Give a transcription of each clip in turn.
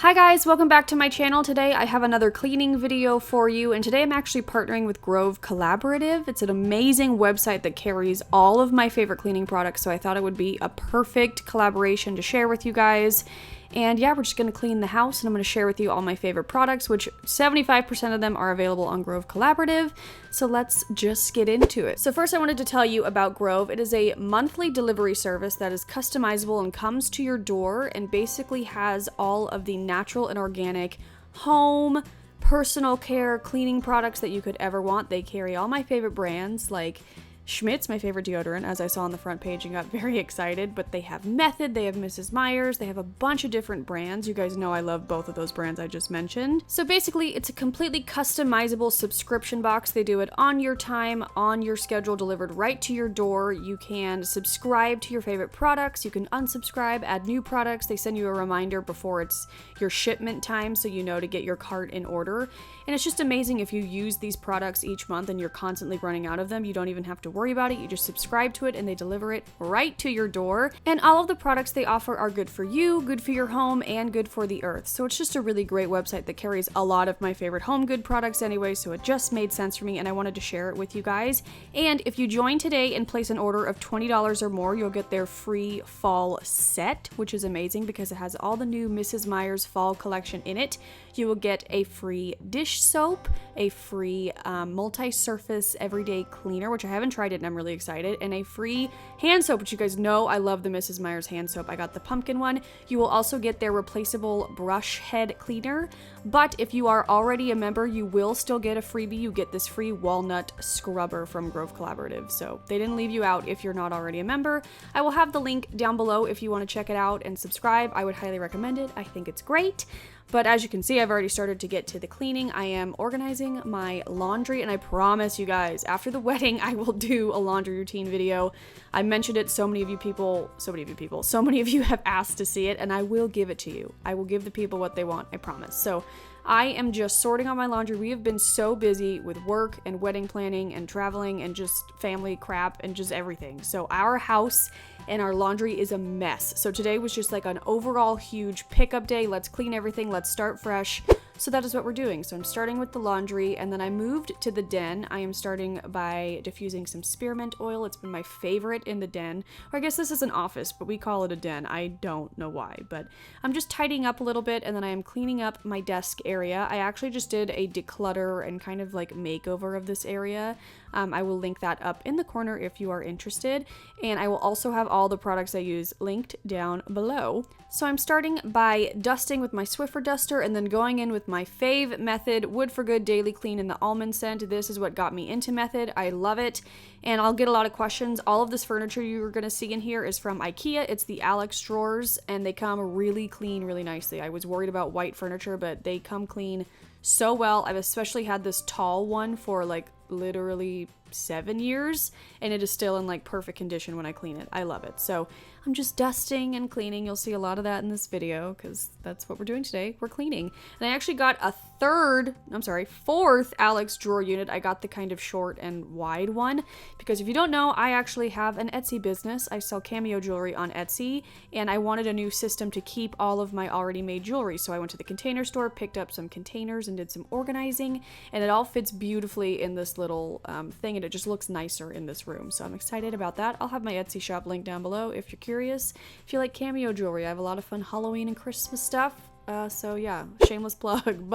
Hi guys, welcome back to my channel. Today I have another cleaning video for you, and today I'm actually partnering with Grove Collaborative. It's an amazing website that carries all of my favorite cleaning products, so I thought it would be a perfect collaboration to share with you guys. And yeah, we're just going to clean the house, and I'm going to share with you all my favorite products, which 75% of them are available on Grove Collaborative. So let's just get into it. So first I wanted to tell you about Grove. It is a monthly delivery service that is customizable and comes to your door and basically has all of the natural and organic home, personal care, cleaning products that you could ever want. They carry all my favorite brands like Schmidt's, my favorite deodorant, as I saw on the front page and got very excited, but they have Method, they have Mrs. Meyer's, they have a bunch of different brands. You guys know I love both of those brands I just mentioned. So basically, it's a completely customizable subscription box. They do it on your time, on your schedule, delivered right to your door. You can subscribe to your favorite products, you can unsubscribe, add new products. They send you a reminder before it's your shipment time so you know to get your cart in order. And it's just amazing if you use these products each month and you're constantly running out of them. You don't even have to worry about it. You just subscribe to it and they deliver it right to your door. And all of the products they offer are good for you, good for your home, and good for the earth. So it's just a really great website that carries a lot of my favorite home good products anyway, so it just made sense for me and I wanted to share it with you guys. And if you join today and place an order of $20 or more, you'll get their free fall set, which is amazing because it has all the new Mrs. Meyer's fall collection in it. You will get a free dish soap, a free multi-surface everyday cleaner, which I haven't tried it and I'm really excited, and a free hand soap, which you guys know I love the Mrs. Meyer's hand soap. I got the pumpkin one. You will also get their replaceable brush head cleaner, but if you are already a member, you will still get a freebie. You get this free walnut scrubber from Grove Collaborative, so they didn't leave you out if you're not already a member. I will have the link down below if you want to check it out and subscribe. I would highly recommend it. I think it's great. But as you can see, I've already started to get to the cleaning. I am organizing my laundry, and I promise you guys, after the wedding, I will do a laundry routine video. I mentioned it, so many of you have asked to see it, and I will give it to you. I will give the people what they want, I promise. So I am just sorting out my laundry. We have been so busy with work and wedding planning and traveling and just family crap and just everything. So our house and our laundry is a mess. So today was just like an overall huge pickup day. Let's clean everything. Let's start fresh. So that is what we're doing. So I'm starting with the laundry, and then I moved to the den. I am starting by diffusing some spearmint oil. It's been my favorite in the den. Or I guess this is an office, but we call it a den. I don't know why, but I'm just tidying up a little bit, and then I am cleaning up my desk area. I actually just did a declutter and kind of like makeover of this area. I will link that up in the corner if you are interested, and I will also have all the products I use linked down below. So I'm starting by dusting with my Swiffer duster and then going in with my fave Method Wood for Good Daily Clean in the almond scent. This is what got me into Method. I love it, and I'll get a lot of questions. All of this furniture you're going to see in here is from IKEA. It's the Alex drawers, and they come really clean, really nicely. I was worried about white furniture, but they come clean so well. I've especially had this tall one for like literally 7 years, and it is still in like perfect condition when I clean it. I love it. So I'm just dusting and cleaning. You'll see a lot of that in this video because that's what we're doing today. We're cleaning. And I actually got a fourth Alex drawer unit. I got the kind of short and wide one because if you don't know, I actually have an Etsy business. I sell cameo jewelry on Etsy, and I wanted a new system to keep all of my already made jewelry. So I went to the Container Store, picked up some containers and did some organizing, and it all fits beautifully in this little thing, and it just looks nicer in this room. So I'm excited about that. I'll have my Etsy shop linked down below if you're curious. If you like cameo jewelry, I have a lot of fun Halloween and Christmas stuff. So yeah, shameless plug.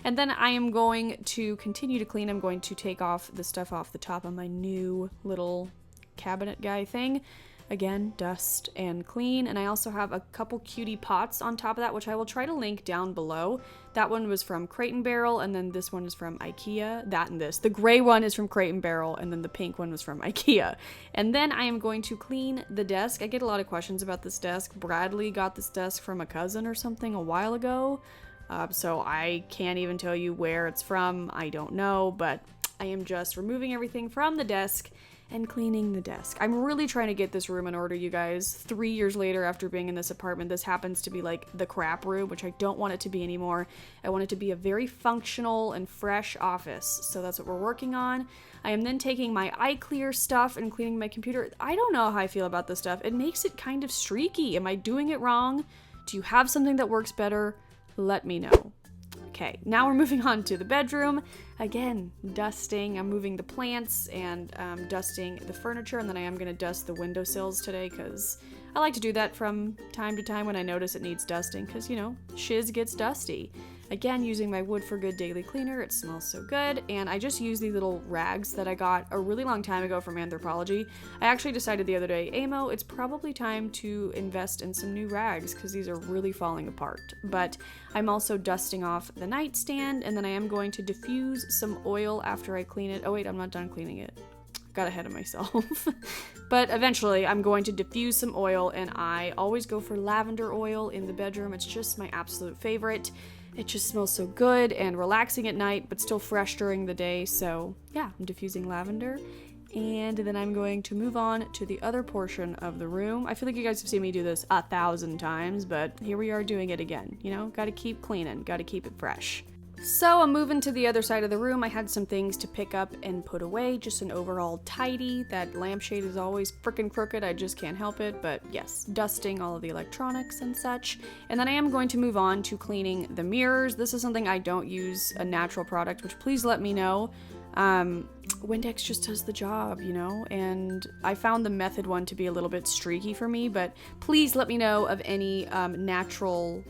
And then I am going to continue to clean. I'm going to take off the stuff off the top of my new little cabinet guy thing. Again, dust and clean. And I also have a couple cutie pots on top of that, which I will try to link down below. That one was from Crate and Barrel, and then this one is from IKEA. That and this. The gray one is from Crate and Barrel, and then the pink one was from IKEA. And then I am going to clean the desk. I get a lot of questions about this desk. Bradley got this desk from a cousin or something a while ago. So I can't even tell you where it's from. I don't know, but I am just removing everything from the desk and cleaning the desk. I'm really trying to get this room in order, you guys. 3 years later after being in this apartment, this happens to be like the crap room, which I don't want it to be anymore. I want it to be a very functional and fresh office. So that's what we're working on. I am then taking my iClear stuff and cleaning my computer. I don't know how I feel about this stuff. It makes it kind of streaky. Am I doing it wrong? Do you have something that works better? let me know. Okay, now we're moving on to the bedroom. Again, dusting. I'm moving the plants and dusting the furniture, and then I am going to dust the windowsills today because I like to do that from time to time when I notice it needs dusting because, you know, shiz gets dusty. Again, using my Wood for Good daily cleaner. It smells so good, and I just use these little rags that I got a really long time ago from Anthropologie. I actually decided the other day, Amo, it's probably time to invest in some new rags because these are really falling apart. But I'm also dusting off the nightstand, and then I am going to diffuse some oil after I clean it. Oh wait, I'm not done cleaning it. Got ahead of myself. But eventually I'm going to diffuse some oil, and I always go for lavender oil in the bedroom. It's just my absolute favorite. It just smells so good and relaxing at night, but still fresh during the day. So yeah, I'm diffusing lavender. And then I'm going to move on to the other portion of the room. I feel like you guys have seen me do this 1,000 times, but here we are doing it again. You know, gotta keep cleaning, gotta keep it fresh. So I'm moving to the other side of the room. I had some things to pick up and put away, just an overall tidy. That lampshade is always freaking crooked, I just can't help it, but yes, dusting all of the electronics and such. And then I am going to move on to cleaning the mirrors. This is something I don't use a natural product, which please let me know. Windex just does the job, you know, and I found the Method one to be a little bit streaky for me, but please let me know of any natural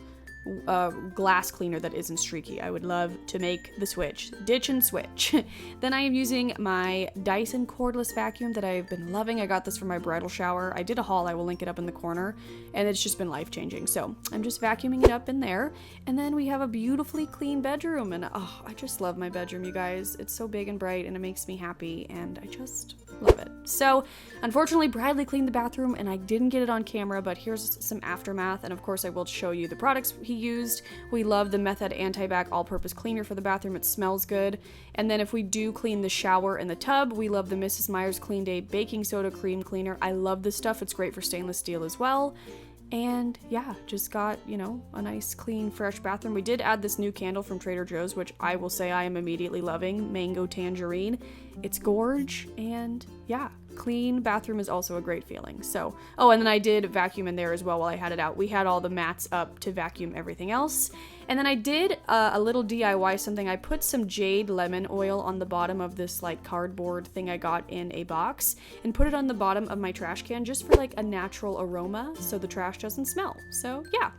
glass cleaner that isn't streaky. I would love to make the switch. Ditch and switch. Then I am using my Dyson cordless vacuum that I've been loving. I got this for my bridal shower. I did a haul, I will link it up in the corner, and it's just been life-changing. So I'm just vacuuming it up in there, and then we have a beautifully clean bedroom, and oh, I just love my bedroom, you guys. It's so big and bright, and it makes me happy, and I just love it. So unfortunately, Bradley cleaned the bathroom, and I didn't get it on camera, but here's some aftermath, and of course I will show you the products he used. We love the Method Anti-Bac All-Purpose Cleaner for the bathroom. It smells good. And then if we do clean the shower and the tub, we love the Mrs. Meyer's Clean Day Baking Soda Cream Cleaner. I love this stuff. It's great for stainless steel as well. And yeah, just got, you know, a nice, clean, fresh bathroom. We did add this new candle from Trader Joe's, which I will say I am immediately loving. Mango Tangerine. It's gorge, and yeah, clean bathroom is also a great feeling. So, oh, and then I did vacuum in there as well while I had it out. We had all the mats up to vacuum everything else. And then I did a little DIY something. I put some jade lemon oil on the bottom of this like cardboard thing I got in a box and put it on the bottom of my trash can just for like a natural aroma so the trash doesn't smell. So yeah.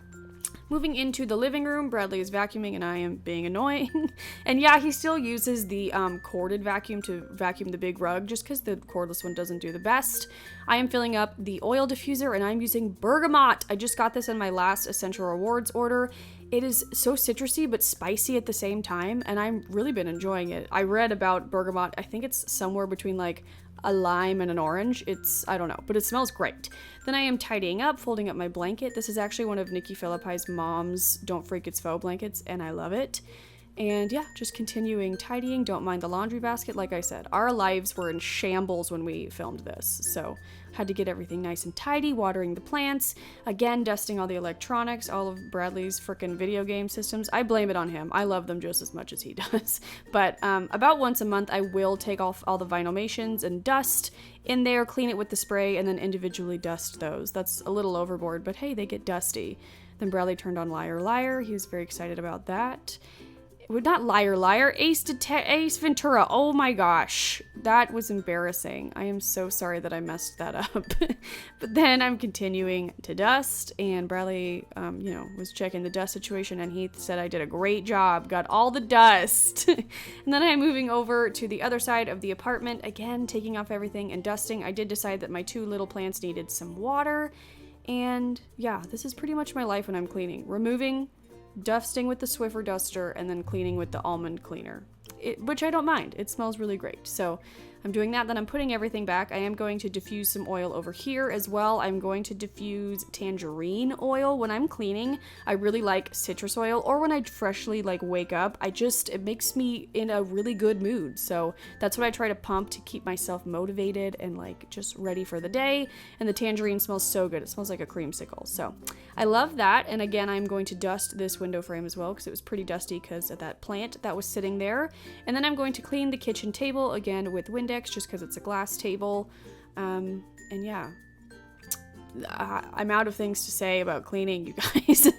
Moving into the living room, Bradley is vacuuming and I am being annoying. And yeah, he still uses the corded vacuum to vacuum the big rug just because the cordless one doesn't do the best. I am filling up the oil diffuser and I'm using bergamot. I just got this in my last Essential Rewards order. It is so citrusy but spicy at the same time, and I've really been enjoying it. I read about bergamot. I think it's somewhere between like a lime and an orange. I don't know, but it smells great. Then I am tidying up, folding up my blanket. This is actually one of Nikki Phillippi's mom's Don't Freak It's Faux blankets, and I love it. And yeah, just continuing tidying. Don't mind the laundry basket. Like I said, our lives were in shambles when we filmed this, so had to get everything nice and tidy, watering the plants, again, dusting all the electronics, all of Bradley's frickin' video game systems. I blame it on him. I love them just as much as he does. But about once a month, I will take off all the Vinylmations and dust in there, clean it with the spray, and then individually dust those. That's a little overboard, but hey, they get dusty. Then Bradley turned on Liar Liar. He was very excited about that. Not Liar Liar, Ace Ventura. Oh my gosh, that was embarrassing. I am so sorry that I messed that up. But then I'm continuing to dust, and Bradley, was checking the dust situation, and he said I did a great job, got all the dust. And then I'm moving over to the other side of the apartment, again, taking off everything and dusting. I did decide that my two little plants needed some water, and yeah, this is pretty much my life when I'm cleaning. Removing, dusting with the Swiffer duster, and then cleaning with the almond cleaner, which I don't mind. It smells really great. So I'm doing that. Then I'm putting everything back. I am going to diffuse some oil over here as well. I'm going to diffuse tangerine oil. When I'm cleaning, I really like citrus oil, or when I freshly wake up, it makes me in a really good mood. So that's what I try to pump to keep myself motivated and just ready for the day. And the tangerine smells so good. It smells like a creamsicle. So I love that. And again, I'm going to dust this window frame as well because it was pretty dusty because of that plant that was sitting there. And then I'm going to clean the kitchen table again with Windex just because it's a glass table. And yeah, I'm out of things to say about cleaning, you guys.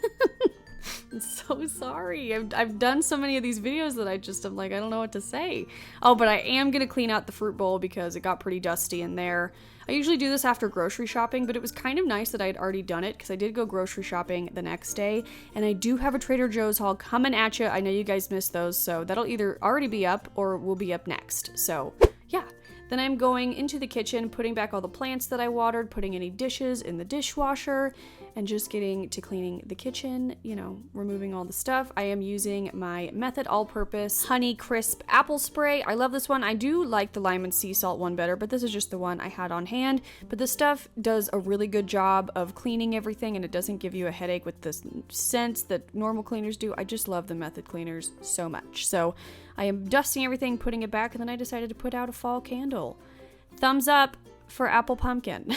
I'm so sorry. I've done so many of these videos that I'm like, I don't know what to say. Oh, but I am gonna clean out the fruit bowl because it got pretty dusty in there. I usually do this after grocery shopping, but it was kind of nice that I had already done it because I did go grocery shopping the next day, and I do have a Trader Joe's haul coming at you. I know you guys missed those, so that'll either already be up or will be up next. So yeah. Then I'm going into the kitchen, putting back all the plants that I watered, putting any dishes in the dishwasher, and just getting to cleaning the kitchen, you know, removing all the stuff. I am using my Method All-Purpose Honey Crisp Apple Spray. I love this one. I do like the lime and sea salt one better, but this is just the one I had on hand. But this stuff does a really good job of cleaning everything, and it doesn't give you a headache with the scents that normal cleaners do. I just love the Method cleaners so much. So I am dusting everything, putting it back, and then I decided to put out a fall candle. Thumbs up for apple pumpkin.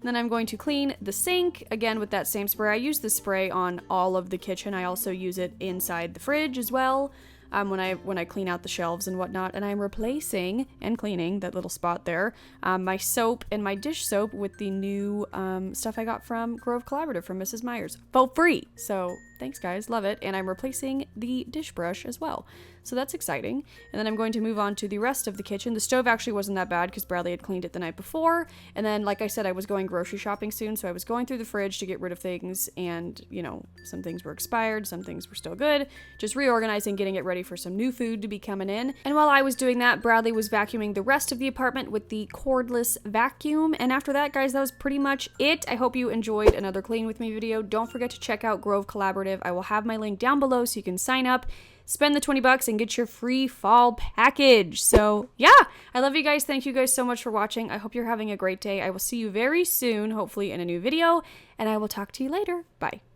Then I'm going to clean the sink again with that same spray. I use the spray on all of the kitchen. I also use it inside the fridge as well. When I clean out the shelves and whatnot, and I'm replacing and cleaning that little spot there, my soap and my dish soap with the new stuff I got from Grove Collaborative from Mrs. Meyer's for free. So thanks guys, love it. And I'm replacing the dish brush as well. So that's exciting. And then I'm going to move on to the rest of the kitchen. The stove actually wasn't that bad because Bradley had cleaned it the night before. And then, like I said, I was going grocery shopping soon, so I was going through the fridge to get rid of things, and, you know, some things were expired, some things were still good. Just reorganizing, getting it ready for some new food to be coming in. And while I was doing that, Bradley was vacuuming the rest of the apartment with the cordless vacuum. And after that, guys, that was pretty much it. I hope you enjoyed another Clean With Me video. Don't forget to check out Grove Collaborative. I will have my link down below so you can sign up, spend the $20 and get your free fall package. So yeah, I love you guys. Thank you guys so much for watching. I hope you're having a great day. I will see you very soon, hopefully in a new video, and I will talk to you later. Bye.